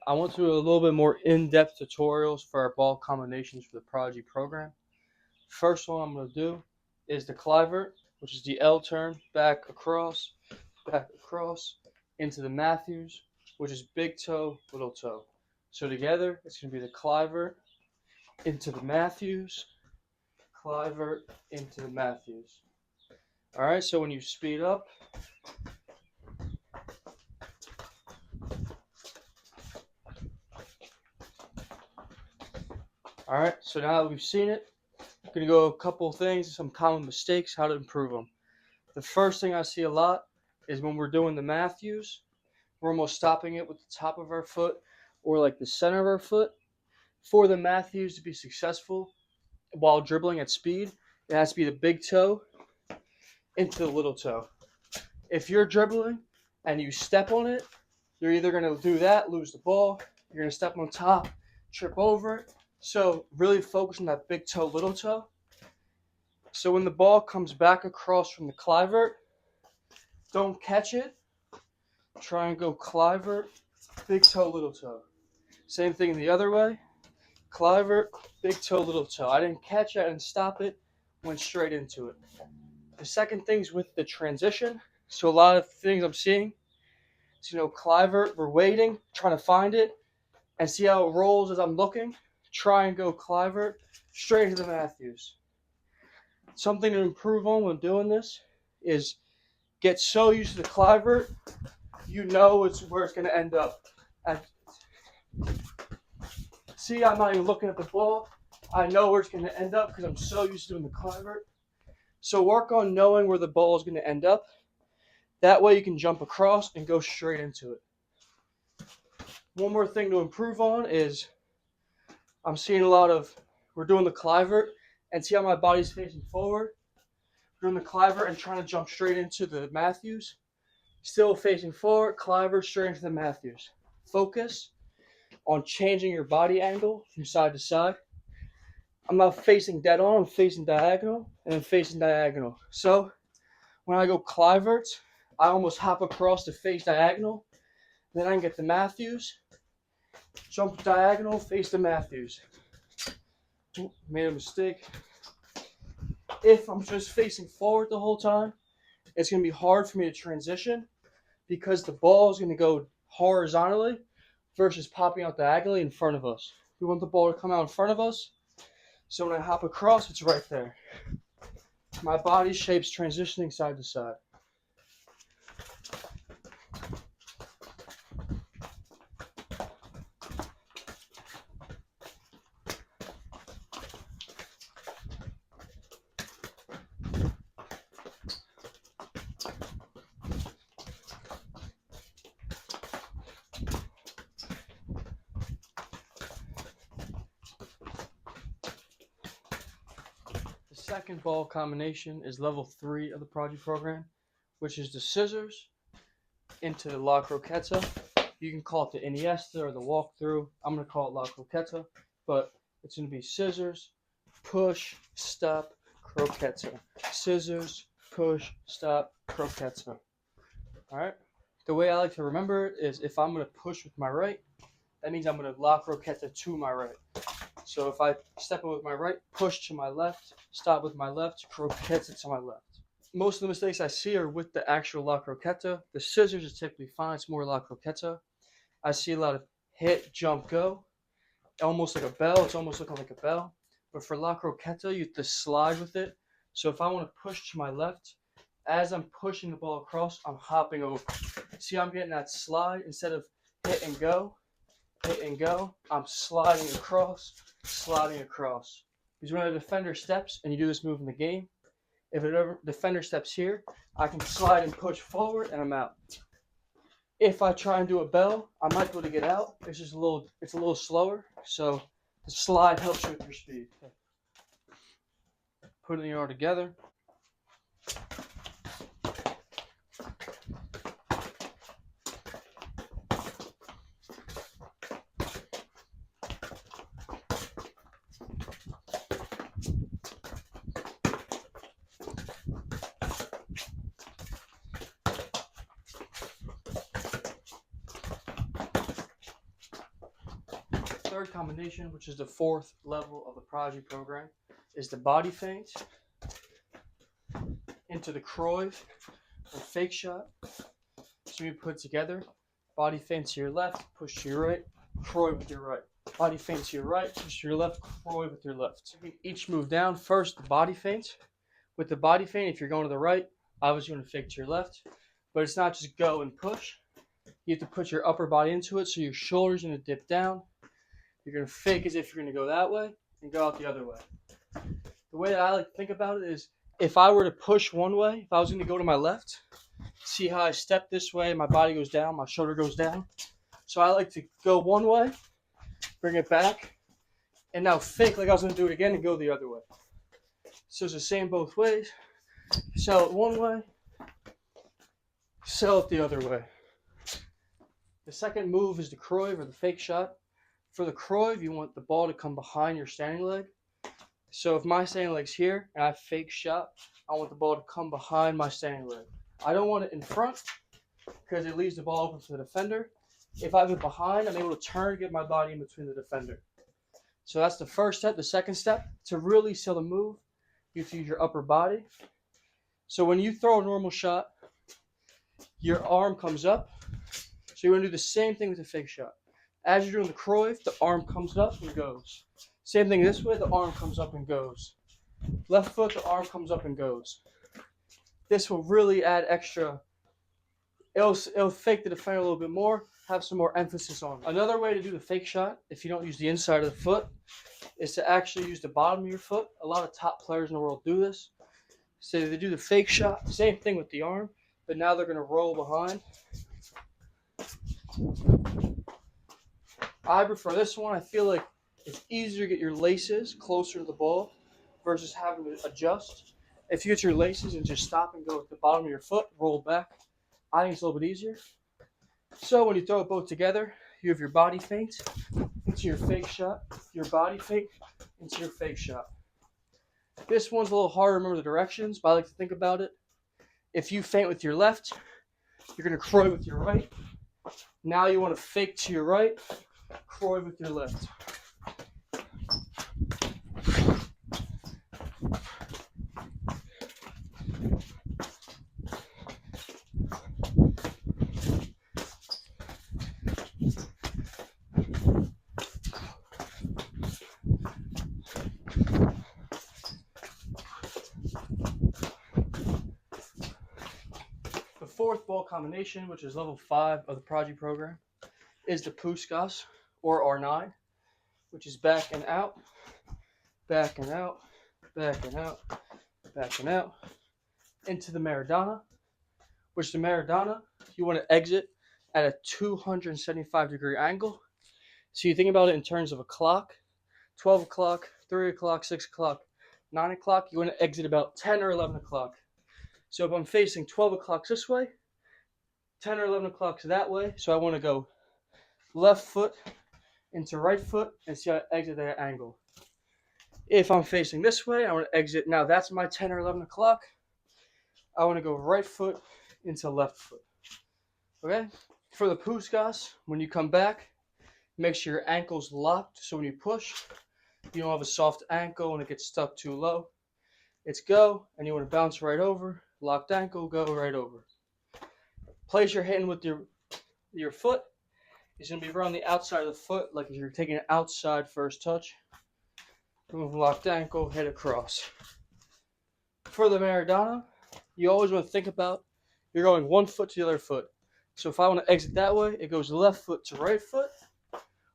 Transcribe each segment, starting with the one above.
I want to do a little bit more in-depth tutorials for our ball combinations for the Prodigy program. First one I'm going to do is the Kluivert, which is the L turn, back across, into the Matthews, which is big toe, little toe. So together, it's going to be the Kluivert into the Matthews, Kluivert into the Matthews. All right, so when you speed up, all right, so now that we've seen it, I'm going to go a couple things, some common mistakes, how to improve them. The first thing I see a lot is when we're doing the Matthews, we're almost stopping it with the top of our foot or like the center of our foot. For the Matthews to be successful while dribbling at speed, it has to be the big toe into the little toe. If you're dribbling and you step on it, you're either going to do that, lose the ball, you're going to step on top, trip over it. So really focus on that big toe, little toe. So when the ball comes back across from the Kluivert, don't catch it. Try and go Kluivert, big toe, little toe. Same thing the other way. Kluivert, big toe, little toe. I didn't catch it, I didn't stop it, went straight into it. The second thing's with the transition. So a lot of things I'm seeing is, Kluivert, we're waiting, trying to find it, and see how it rolls as I'm looking. Try and go Kluivert, straight into the Matthews. Something to improve on when doing this is get so used to the Kluivert, you know it's where it's going to end up. See, I'm not even looking at the ball. I know where it's going to end up because I'm so used to doing the Kluivert. So work on knowing where the ball is going to end up. That way you can jump across and go straight into it. One more thing to improve on is I'm seeing a lot of, we're doing the Kluivert and see how my body's facing forward. We're doing the Kluivert and trying to jump straight into the Matthews. Still facing forward, Kluivert straight into the Matthews. Focus on changing your body angle from side to side. I'm not facing dead on, I'm facing diagonal, and I'm facing diagonal. So when I go Kluivert, I almost hop across to face diagonal. Then I can get the Matthews, jump diagonal, face the Matthews. Ooh, made a mistake. If I'm just facing forward the whole time, it's going to be hard for me to transition because the ball is going to go horizontally versus popping out diagonally in front of us. We want the ball to come out in front of us, so when I hop across, it's right there. My body shape's transitioning side to side. The second ball combination is level 3 of the Prodigy program, which is the scissors into the La Croqueta. You can call it the Iniesta or the walkthrough. I'm going to call it La Croqueta, but it's going to be scissors, push, stop, Croqueta. Scissors, push, stop, Croqueta. All right? The way I like to remember it is if I'm going to push with my right, that means I'm going to La Croqueta to my right. So if I step in with my right, push to my left, stop with my left, Croqueta to my left. Most of the mistakes I see are with the actual La Croqueta. The scissors is typically fine. It's more La Croqueta. I see a lot of hit, jump, go. Almost like a bell. It's almost looking like a bell. But for La Croqueta, you have to slide with it. So if I want to push to my left, as I'm pushing the ball across, I'm hopping over. See, I'm getting that slide instead of hit and go. Hit and go. I'm sliding across, sliding across. Because when a defender steps, and you do this move in the game, if a defender steps here, I can slide and push forward, and I'm out. If I try and do a bell, I might be able to get out. It's just a little slower. So the slide helps you with your speed. Putting it all together. third combination, which is the fourth level of the Prodigy program, is the body feint into the Cruyf or fake shot. So you put together, body feint to your left, push to your right, Cruyf with your right. Body feint to your right, push to your left, Cruyf with your left. You can each move down. First, the body feint. With the body feint, if you're going to the right, obviously you're going to fake to your left. But it's not just go and push. You have to put your upper body into it, so your shoulders are going to dip down. You're going to fake as if you're going to go that way and go out the other way. The way that I like to think about it is, if I were to push one way, if I was going to go to my left, see how I step this way, my body goes down, my shoulder goes down. So I like to go one way, bring it back, and now fake like I was going to do it again and go the other way. So it's the same both ways. Sell it one way, sell it the other way. The second move is the Cruyf or the fake shot. For the Cruyf, you want the ball to come behind your standing leg. So if my standing leg's here and I fake shot, I want the ball to come behind my standing leg. I don't want it in front because it leaves the ball open for the defender. If I have it behind, I'm able to turn and get my body in between the defender. So that's the first step. The second step, to really sell the move, you have to use your upper body. So when you throw a normal shot, your arm comes up. So you're going to do the same thing with the fake shot. As you're doing the Cruyf, the arm comes up and goes. Same thing this way, the arm comes up and goes. Left foot, the arm comes up and goes. This will really add extra. It'll fake the defender a little bit more, have some more emphasis on it. Another way to do the fake shot, if you don't use the inside of the foot, is to actually use the bottom of your foot. A lot of top players in the world do this. So they do the fake shot, same thing with the arm, but now they're going to roll behind. I prefer this one. I feel like it's easier to get your laces closer to the ball versus having to adjust. If you get your laces and just stop and go with the bottom of your foot, roll back, I think it's a little bit easier. So when you throw it both together, you have your body feint into your fake shot, your body feint into your fake shot. This one's a little hard to remember the directions, but I like to think about it. If you feint with your left, you're going to Cruyf with your right. Now you want to fake to your right, Cruyf with your left. The fourth ball combination, which is level 5 of the Prodigy program, is the Puskas or R9, which is back and out, back and out, back and out, back and out, into the Maradona, which the Maradona, you want to exit at a 275-degree angle. So you think about it in terms of a clock, 12 o'clock, 3 o'clock, 6 o'clock, 9 o'clock, you want to exit about 10 or 11 o'clock. So if I'm facing 12 o'clock this way, 10 or 11 o'clock that way, so I want to go left foot into right foot and see how I exit that angle. If I'm facing this way, I want to exit, now that's my 10 or 11 o'clock. I want to go right foot into left foot. Okay? For the Puskas, when you come back, make sure your ankle's locked so when you push, you don't have a soft ankle and it gets stuck too low. It's go, and you want to bounce right over, locked ankle, go right over. Place your hand with your foot. It's going to be around the outside of the foot, like if you're taking an outside first touch. Move locked ankle, head across. For the Maradona, you always want to think about, you're going one foot to the other foot. So if I want to exit that way, it goes left foot to right foot,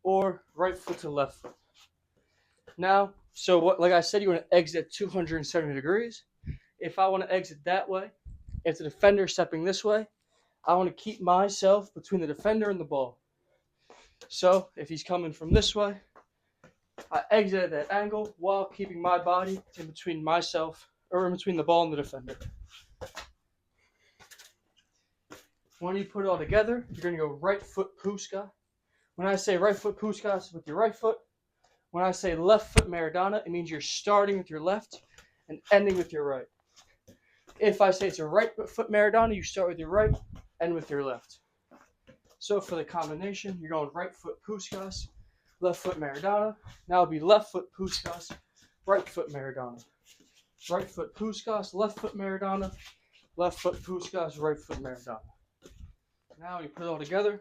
or right foot to left foot. Now, so what, like I said, you want to exit at 270 degrees. If I want to exit that way, if the defender is stepping this way, I want to keep myself between the defender and the ball. So if he's coming from this way, I exit at that angle while keeping my body in between myself, or in between the ball and the defender. When you put it all together, you're going to go right foot Puskas. When I say right foot Puskas with your right foot, when I say left foot Maradona, it means you're starting with your left and ending with your right. If I say it's a right foot Maradona, you start with your right, end with your left. So for the combination, you're going right foot Puskas left foot Maradona. Now it'll be left foot Puskas, right foot Maradona. Right foot Puskas, left foot Maradona, left foot Puskas, right foot Maradona. Now you put it all together.